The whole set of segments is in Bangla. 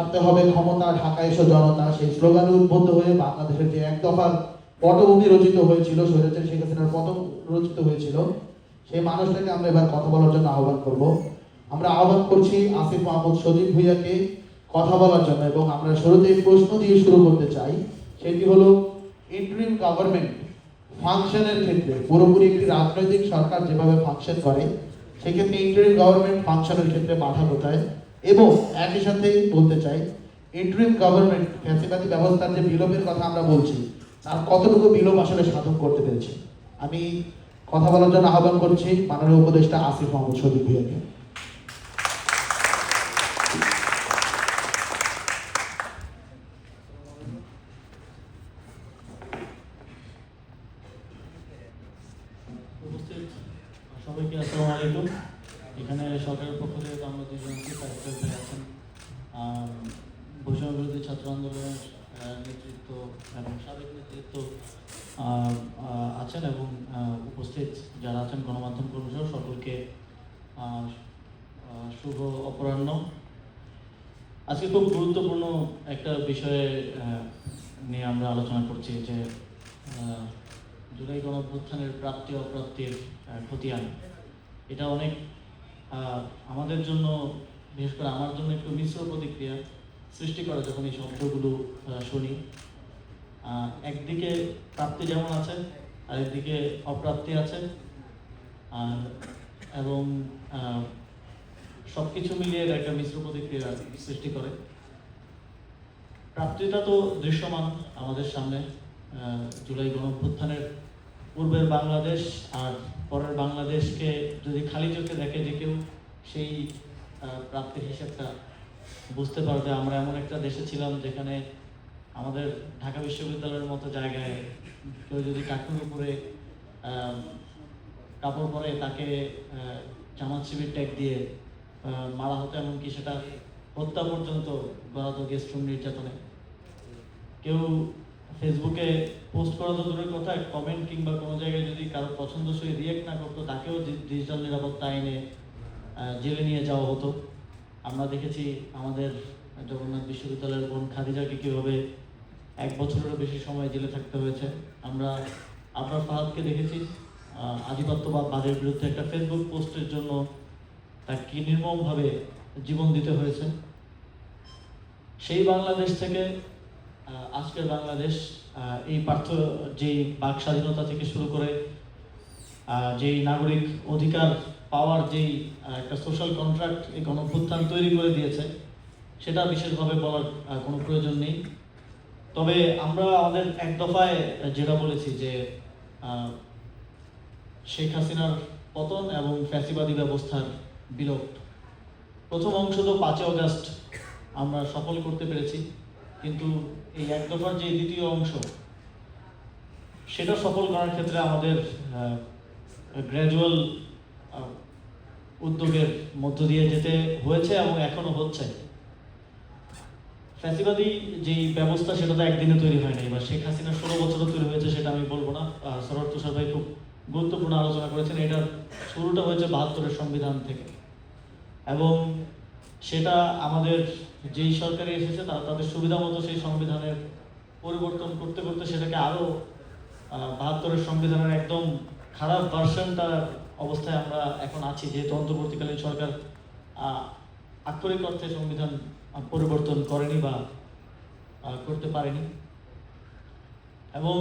আনতে হবে ক্ষমতা, ঢাকা এসো জনতা, সেই স্লোগানে উদ্বুদ্ধ হয়ে বাংলাদেশের যে এক দফার পটভূমি রচিত হয়েছিল, স্বৈরাচারী শেখ হাসিনার পতন রচিত হয়েছিল, সেই মানুষটাকে আমরা এবার কথা বলার জন্য আহ্বান করব। আমরা আহ্বান করছি আসিফ মাহমুদ সজীব ভুঁইয়াকে কথা বলার জন্য, এবং আমরা শুরুতেই প্রশ্ন দিয়ে শুরু করতে চাই। সেটি হলো, ইন্টারিম গভর্নমেন্ট ফাংশনের ক্ষেত্রে পুরোপুরি একটি রাজনৈতিক সরকার যেভাবে ফাংশন করে, সেক্ষেত্রে ইন্টারিম গভর্নমেন্ট ফাংশনের ক্ষেত্রে বাধা কোথায়? এবং একই সাথে বলতে চাই, ইন্টারিম গভর্নমেন্ট ফ্যাসিবাদী ব্যবস্থার যে বিলোপের কথা আমরা বলছি, তার কতটুকু বিলোপ আসলে সাধন করতে পেরেছে? আমি কথা বলার জন্য আহ্বান করছি মাননীয় উপদেষ্টা আসিফ মাহমুদ সজীব ভুঁইয়াকে। উপস্থিত সবাইকে আসসালামু আলাইকুম। এখানে সরকারের পক্ষ থেকে আমরা দুজন আছেন, বৈষম্য বিরোধী ছাত্র আন্দোলনের নেতৃত্ব এবং সাবেক নেতৃত্ব আছেন, এবং উপস্থিত যারা আছেন গণমাধ্যম কর্মীসহ সকলকে শুভ অপরাহ্ন। আজকে খুব গুরুত্বপূর্ণ একটা বিষয়ে নিয়ে আমরা আলোচনা করছি, যে জুলাই গণঅভ্যুত্থানের প্রাপ্তি অপ্রাপ্তির খতিয়ান। এটা অনেক আমাদের জন্য, বিশেষ করে আমার জন্য, একটু মিশ্র প্রতিক্রিয়া সৃষ্টি করে যখন এই শব্দগুলো শুনি। একদিকে প্রাপ্তি যেমন আছে, আরেকদিকে অপ্রাপ্তি আছে, এবং সব কিছু মিলিয়ে একটা মিশ্র প্রতিক্রিয়া সৃষ্টি করে। প্রাপ্তিটা তো দৃশ্যমান আমাদের সামনে, জুলাই গণঅভ্যুত্থানের পূর্বের বাংলাদেশ আর পরের বাংলাদেশকে যদি খালি চোখে দেখে যে কেউ, সেই প্রাপ্তির হিসাবটা বুঝতে পারবে। আমরা এমন একটা দেশে ছিলাম যেখানে আমাদের ঢাকা বিশ্ববিদ্যালয়ের মতো জায়গায় কেউ যদি কাকুর উপরে কাপড় পরে তাকে জামাত শিবির ট্যাগ দিয়ে মারা হতো, এমনকি সেটা হত্যা পর্যন্ত করা হতো গেস্ট রুম নির্যাতনে। কেউ ফেসবুকে পোস্ট করা তো দূরের কথা, কমেন্ট কিংবা কোনো জায়গায় যদি কারো পছন্দসই রিয়েক্ট না করতো, তাকেও ডিজিটাল নিরাপত্তা আইনে জেলে নিয়ে যাওয়া হতো। আমরা দেখেছি আমাদের জগন্নাথ বিশ্ববিদ্যালয়ের বোন খাদিজাকে কীভাবে 1 বছরেরও বেশি সময় জেলে থাকতে হয়েছে। আমরা আপনার ফাহাদকে দেখেছি আধিপত্যবাদের বিরুদ্ধে একটা ফেসবুক পোস্টের জন্য তাকে নির্মমভাবে জীবন দিতে হয়েছে। সেই বাংলাদেশ থেকে আজকের বাংলাদেশ, এই যেই বাক স্বাধীনতা থেকে শুরু করে যেই নাগরিক অধিকার পাওয়ার যেই একটা সোশ্যাল কন্ট্রাক্ট এই গণঅভ্যুত্থান তৈরি করে দিয়েছে, সেটা বিশেষভাবে বলার কোনো প্রয়োজন নেই। তবে আমরা আমাদের এক দফায় যেটা বলেছি যে শেখ হাসিনার পতন এবং ফ্যাসিবাদী ব্যবস্থার বিলোপ, প্রথম অংশ তো 5 অগাস্ট আমরা সফল করতে পেরেছি, কিন্তু এই এক দফার যে দ্বিতীয় অংশ, সেটা সফল করার ক্ষেত্রে আমাদের গ্র্যাজুয়াল উদ্যোগের মধ্য দিয়ে যেতে হয়েছে এবং এখনো হচ্ছে। ফ্যাসিবাদী যেই ব্যবস্থা, সেটা তো একদিনে তৈরি হয়নি। এবার শেখ হাসিনা 16 বছরও তৈরি হয়েছে, সেটা আমি বলবো না। সরোয়ার তুষার ভাই খুব গুরুত্বপূর্ণ আলোচনা করেছেন। এটার শুরুটা হয়েছে 72-এর সংবিধান থেকে, এবং সেটা আমাদের যেই সরকারে এসেছে তারা তাদের সুবিধা মতো সেই সংবিধানের পরিবর্তন করতে করতে সেটাকে আরও 72-এর সংবিধানের একদম খারাপ ভার্সনটার অবস্থায় আমরা এখন আছি, যেহেতু অন্তর্বর্তীকালীন সরকার আক্ষরিক অর্থে সংবিধান পরিবর্তন করেনি বা করতে পারেনি। এবং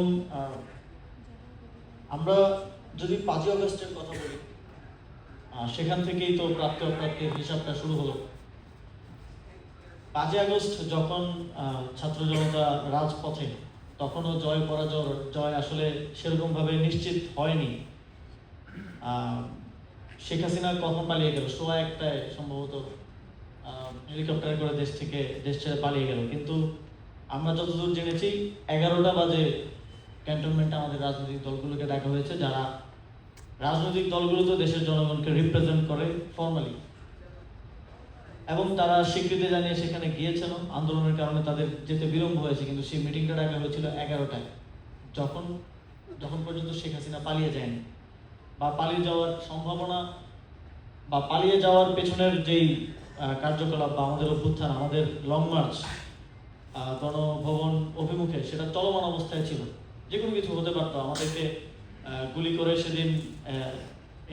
আমরা যদি 5 অগস্টের কথা বলি, সেখান থেকেই তো প্রাপ্তি অপ্রাপ্তির হিসাবটা শুরু হলো। 5 আগস্ট যখন ছাত্র জনতা রাজপথে, তখনও জয় পরাজয় আসলে সেরকমভাবে নিশ্চিত হয়নি। শেখ হাসিনা কখন পালিয়ে গেল? 1:15 সম্ভবত হেলিকপ্টারে করে দেশ ছেড়ে পালিয়ে গেল। কিন্তু আমরা যতদূর জেনেছি 11টা বাজে ক্যান্টনমেন্টে আমাদের রাজনৈতিক দলগুলোকে ডাকা হয়েছে, যারা রাজনৈতিক দলগুলো তো দেশের জনগণকে রিপ্রেজেন্ট করে ফর্মালি, এবং তারা স্বীকৃতি জানিয়ে সেখানে গিয়েছেন। আন্দোলনের কারণে তাদের যেতে বিলম্ব হয়েছে, কিন্তু সেই মিটিংটা ডাকা হয়েছিল 11টায়, যখন পর্যন্ত শেখ হাসিনা পালিয়ে যায়নি, বা পালিয়ে যাওয়ার সম্ভাবনা বা পালিয়ে যাওয়ার পেছনের যেই কার্যকলাপ বা আমাদের অভ্যুত্থান, আমাদের লং মার্চ গণভবন অভিমুখে সেটা চলমান অবস্থায় ছিল। যে কোনো কিছু হতে পারতো, আমাদেরকে গুলি করে সেদিন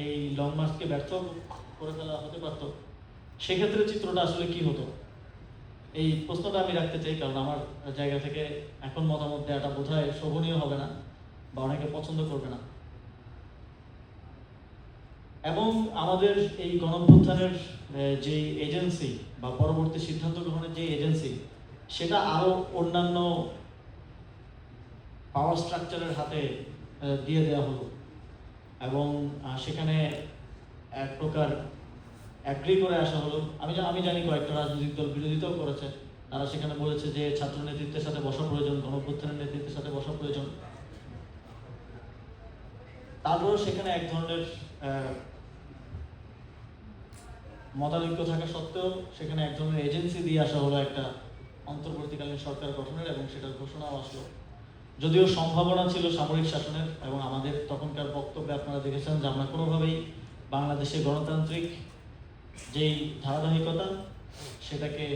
এই লং মার্চকে ব্যর্থ করে ফেলা হতে পারতো। সেক্ষেত্রে চিত্রটা আসলে কি হতো, এই প্রশ্নটা আমি রাখতে চাই, কারণ আমার জায়গা থেকে এখন মতামত দেওয়াটা বোধহয় শোভনীয় হবে না বা অনেকে পছন্দ করবে না। এবং আমাদের এই গণঅভ্যুত্থানের যে এজেন্সি বা পরবর্তী সিদ্ধান্ত গ্রহণের যে এজেন্সি, সেটা আরো অন্যান্য পাওয়ার স্ট্রাকচারের হাতে দিয়ে দেওয়া হলো এবং সেখানে এক প্রকার অ্যাগ্রি করে আসা হলো। আমি জানি কয়েকটা রাজনৈতিক দল বিরোধিতাও করেছে। তারা সেখানে বলেছে যে ছাত্র নেতৃত্বের সাথে বসা প্রয়োজন, গণঅভ্যুত্থানের নেতৃত্বের সাথে বসা প্রয়োজন। তারপরেও সেখানে এক ধরনের মতানৈক্য থাকা সত্ত্বেও সেখানে এক ধরনের এজেন্সি দিয়ে আসা হলো একটা অন্তর্বর্তীকালীন সরকার গঠনের, এবং সেটার ঘোষণাও আসলো। যদিও সম্ভাবনা ছিল সামরিক শাসনের, এবং আমাদের তখনকার বক্তব্যে আপনারা দেখেছেন যে আমরা কোনোভাবেই বাংলাদেশে গণতান্ত্রিক যেই ধারাবাহিকতা সেটাকে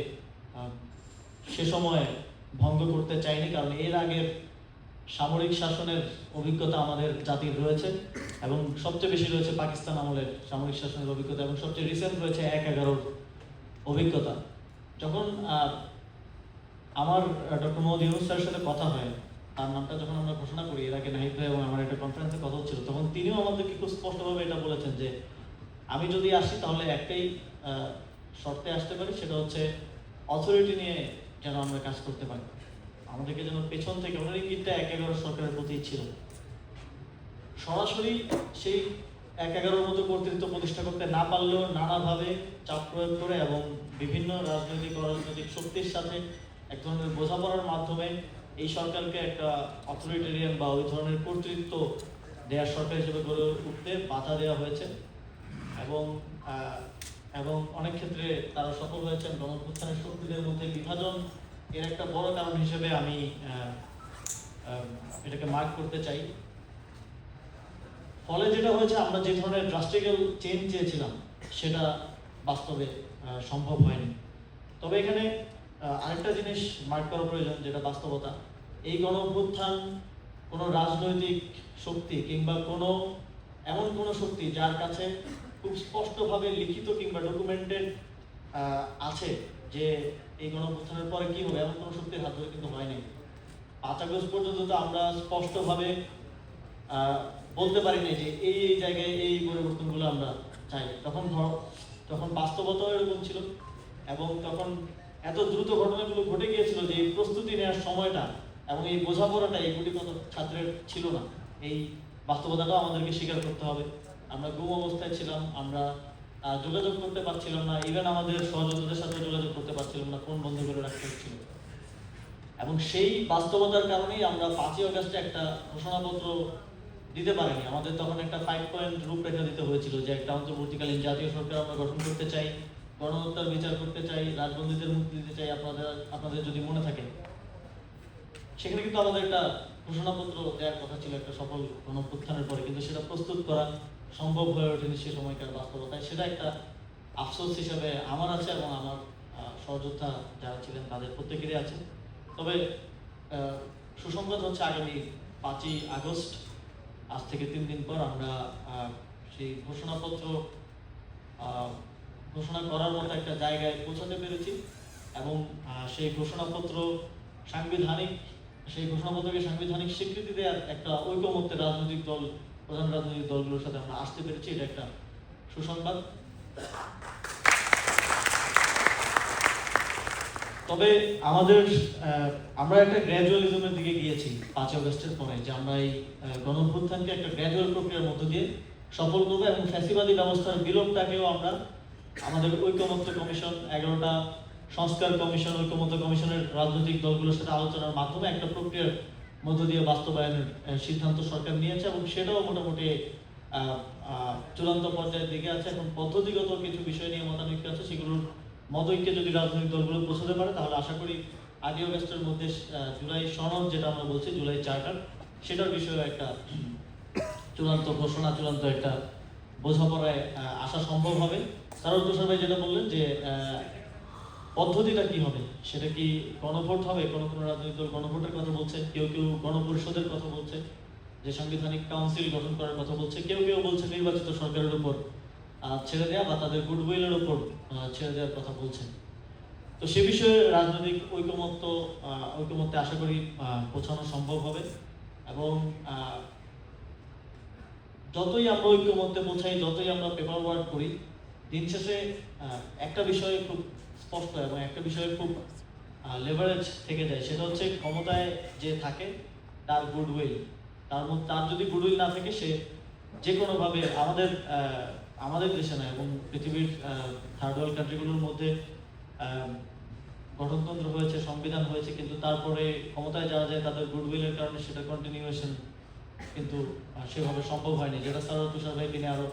সে সময়ে ভঙ্গ করতে চাইনি, কারণ এর আগের সামরিক শাসনের অভিজ্ঞতা আমাদের জাতির রয়েছে, এবং সবচেয়ে বেশি রয়েছে পাকিস্তান আমলের সামরিক শাসনের অভিজ্ঞতা, এবং সবচেয়ে রিসেন্ট রয়েছে ১/১১ অভিজ্ঞতা। যখন আমার ডক্টর মোহাম্মদ ইউনূস স্যারের সাথে কথা হয়, তার নামটা যখন আমরা ঘোষণা করি, এর আগে নাহিদ ভাই এবং আমার একটা কনফারেন্সে কথা হচ্ছিল, তখন তিনিও আমাদেরকে খুব স্পষ্টভাবে এটা বলেছেন যে আমি যদি আসি তাহলে একটাই শর্তে আসতে পারি, সেটা হচ্ছে অথরিটি নিয়ে যেন আমরা কাজ করতে পারি। আমাদেরকে যেন পেছন থেকে, ওনার ইঙ্গিতটা ১/১১ সরকারের প্রতি ছিল। সরাসরি সেই ১/১১ মতো কর্তৃত্ব প্রতিষ্ঠা করতে না পারলেও নানাভাবে চাপ প্রয়োগ করে এবং বিভিন্ন রাজনৈতিক অরাজনৈতিক শক্তির সাথে এক ধরনের বোঝাপড়ার মাধ্যমে এই সরকারকে একটা অথরিটেরিয়ান বা ওই ধরনের কর্তৃত্ব দেওয়ার সরকার হিসেবে গড়ে উঠতে বাধা দেওয়া হয়েছে, এবং অনেক ক্ষেত্রে তারা সফল হয়েছেন। গণঅভ্যুত্থানের শক্তিদের মধ্যে বিভাজন এর একটা বড় কারণ হিসেবে আমি এটাকে মার্ক করতে চাই। ফলে যেটা হয়েছে, আমরা যে ধরনের ড্রাস্টিক্যাল চেঞ্জ চেয়েছিলাম সেটা বাস্তবে সম্ভব হয়নি। তবে এখানে আরেকটা জিনিস মার্ক করা প্রয়োজন, যেটা বাস্তবতা। এই গণঅভ্যুত্থান কোনো রাজনৈতিক শক্তি কিংবা এমন কোনো শক্তি যার কাছে খুব স্পষ্টভাবে লিখিত কিংবা ডকুমেন্টেড আছে যে এই গণঅভ্যুত্থানের পরে কি হবে, এমন কোনো শক্তির হাত ধরে কিন্তু হয়নি। ৫ আগস্ট পর্যন্ত তো আমরা স্পষ্টভাবে বলতে পারিনি যে এই জায়গায় এই পরিবর্তনগুলো আমরা চাই। তখন বাস্তবতাও এরকম ছিল, এবং তখন এত দ্রুত ঘটনাগুলো ঘটে গিয়েছিল যে এই প্রস্তুতি নেওয়ার সময়টা এবং এই বোঝাপড়াটা এই কোটি কত ছাত্রের ছিল না। এই বাস্তবতাটাও আমাদেরকে স্বীকার করতে হবে। আমরা গুম অবস্থায় ছিলাম, আমরা যোগাযোগ করতে পারছিলাম না, ইভেন আমাদের সহযোগীদের সাথে যোগাযোগ করতে পারছিলাম না, ফোন বন্ধ করে রাখতে হচ্ছিল। এবং সেই বাস্তবতার কারণেই আমরা ৫ই আগস্টে একটা ঘোষণাপত্র দিতে পারিনি। আমাদের তখন একটা 5 পয়েন্ট রূপরেখা দিতে হয়েছিল যে একটা অন্তর্বর্তীকালীন জাতীয় সরকার আমরা গঠন করতে চাই, গণহত্যার বিচার করতে চাই, রাজবন্দীদের মুক্তি দিতে চাই, আপনাদের যদি মনে থাকে। সেখানে কিন্তু আমাদের একটা ঘোষণাপত্র দেওয়ার কথা ছিল একটা সফল গণঅভ্যুত্থানের পরে, কিন্তু সেটা প্রস্তুত করা সম্ভব হয়ে ওঠেনি সে সময়কার বাস্তবতায়। সেটা একটা আফসোস হিসাবে আমার আছে এবং আমার সহযোদ্ধা যারা ছিলেন তাদের প্রত্যেকেরই আছে। তবে সুসংবাদ হচ্ছে আগামী 5ই আগস্ট, আজ থেকে 3 দিন পর আমরা সেই ঘোষণাপত্র ঘোষণা করার মতো একটা জায়গায় পৌঁছাতে পেরেছি, এবং সেই ঘোষণাপত্রকে সাংবিধানিক স্বীকৃতি দেওয়ার একটা ঐকমত্যে প্রধান রাজনৈতিক দলগুলোর সাথে আমরা আসতে পেরেছি। এটা একটা সুসংবাদ। তবে আমরা একটা গ্র্যাজুয়ালিজমের দিকে গিয়েছি 5 আগস্টের পরে, যে আমরা এই গণঅভ্যুত্থানকে একটা গ্র্যাজুয়াল প্রক্রিয়ার মধ্য দিয়ে সফল করবো, এবং ফ্যাসিবাদী ব্যবস্থার বিলোপটাকেও আমরা আমাদের ঐকমত্য কমিশন, 11টা সংস্কার কমিশন, ঐকমত্য কমিশনের রাজনৈতিক দলগুলোর সাথে আলোচনার মাধ্যমে একটা প্রক্রিয়ার মধ্য দিয়ে বাস্তবায়নের সিদ্ধান্ত সরকার নিয়েছে, এবং সেটাও মোটামুটি চূড়ান্ত পর্যায়ের দিকে আছে। এখন পদ্ধতিগত কিছু বিষয় নিয়ে মতানৈক্য আছে, সেগুলোর মতৈক্যে যদি রাজনৈতিক দলগুলো পৌঁছাতে পারে তাহলে আশা করি 8ই আগস্টের মধ্যে জুলাই সনদ, যেটা আমরা বলছি জুলাই চার্টার, সেটার বিষয়ে একটা চূড়ান্ত ঘোষণা, চূড়ান্ত একটা বোঝাপড়ায় আসা সম্ভব হবে। তারপর তুষার ভাই যেটা বললেন যে পদ্ধতিটা কি হবে, সেটা কি গণভোট হবে? কোনো কোনো রাজনৈতিক দল গণভোটের কথা বলছে, কেউ কেউ গণপরিষদের কথা বলছে, যে সাংবিধানিক কাউন্সিল গঠন করার কথা বলছে, কেউ কেউ বলছে নির্বাচিত সরকারের উপর ছেড়ে দেওয়া বা তাদের গুডউইলের উপর ছেড়ে দেওয়ার কথা বলছে। তো সে বিষয়ে রাজনৈতিক ঐকমত্যে আশা করি পৌঁছানো সম্ভব হবে। এবং যতই আমরা ঐক্যমত্যে পৌঁছাই, যতই আমরা পেপার ওয়ার্ক করি, দিন শেষে একটা বিষয় খুব স্পষ্ট এবং একটা বিষয়ে খুব লেভারেজ থেকে যায়, সেটা হচ্ছে ক্ষমতায় যে থাকে তার গুডউইল। তার যদি গুডউইল না থাকে, সে যে কোনোভাবে আমাদের দেশে না এবং পৃথিবীর থার্ড ওয়ার্ল্ড কান্ট্রিগুলোর মধ্যে গঠনতন্ত্র হয়েছে, সংবিধান হয়েছে, কিন্তু তারপরে ক্ষমতায় যাওয়া যায় তাদের গুডউইলের কারণে সেটা কন্টিনিউয়েশন কিন্তু সেভাবে সম্ভব হয়নি। যেটা স্যার তুষার ভাই তিনি আরো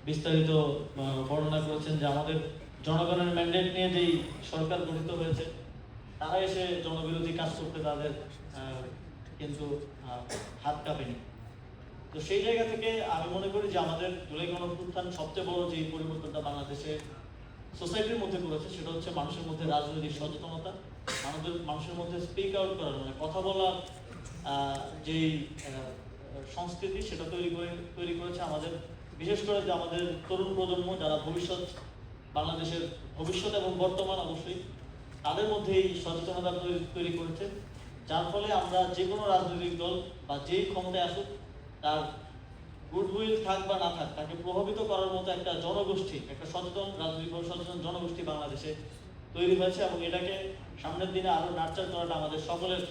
বিস্তারিত বর্ণনা করেছেন যে আমাদের জনগণের ম্যান্ডেট নিয়ে যেই সরকার গঠিত হয়েছে, তারা এসে জনবিরোধী কাজ করতে তাদের কিন্তু হাত কাঁপেনি। তো সেই জায়গা থেকে আমি মনে করি যে আমাদের জুলাই গণঅভ্যুত্থান সবচেয়ে বড় যে পরিবর্তনটা বাংলাদেশে সোসাইটির মধ্যে করেছে, সেটা হচ্ছে মানুষের মধ্যে রাজনৈতিক সচেতনতা, মানুষের মধ্যে স্পিক আউট করার, মানে কথা বলার যেই সংস্কৃতি, সেটা তৈরি করেছে আমাদের, বিশেষ করে যে আমাদের তরুণ প্রজন্ম, যারা বাংলাদেশের ভবিষ্যৎ এবং বর্তমান অবশ্যই, তাদের মধ্যে এই সচেতনতা তৈরি করেছে, যার ফলে আমরা যে কোনো রাজনৈতিক দল বা যেই ক্ষমতায় আসুক, তার গুডউইল থাক বা না থাক, তাকে প্রভাবিত করার মতো একটা জনগোষ্ঠী, একটা রাজনৈতিকভাবে সচেতন জনগোষ্ঠী বাংলাদেশে তৈরি হয়েছে। এবং এটাকে সামনের দিনে আরো নার্চার করাটা আমাদের সকলের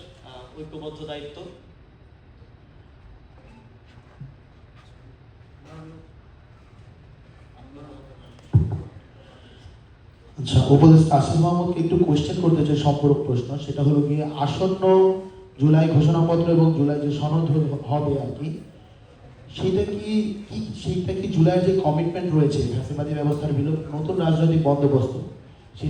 ঐক্যবদ্ধ দায়িত্ব। আচ্ছা, উপদেষ্টা আসিফ মাহমুদকে একটু কোশ্চেন করতে চাই, সম্পূরক প্রশ্ন। সেটা হলো গিয়ে আসন্ন জুলাই ঘোষণাপত্র এবং জুলাই যে সনদ হবে আর কি, সেইটা কি জুলাইয়ের যে কমিটমেন্ট রয়েছে ফ্যাসিবাদী ব্যবস্থার বিরুদ্ধে নতুন রাজনৈতিক বন্দোবস্ত,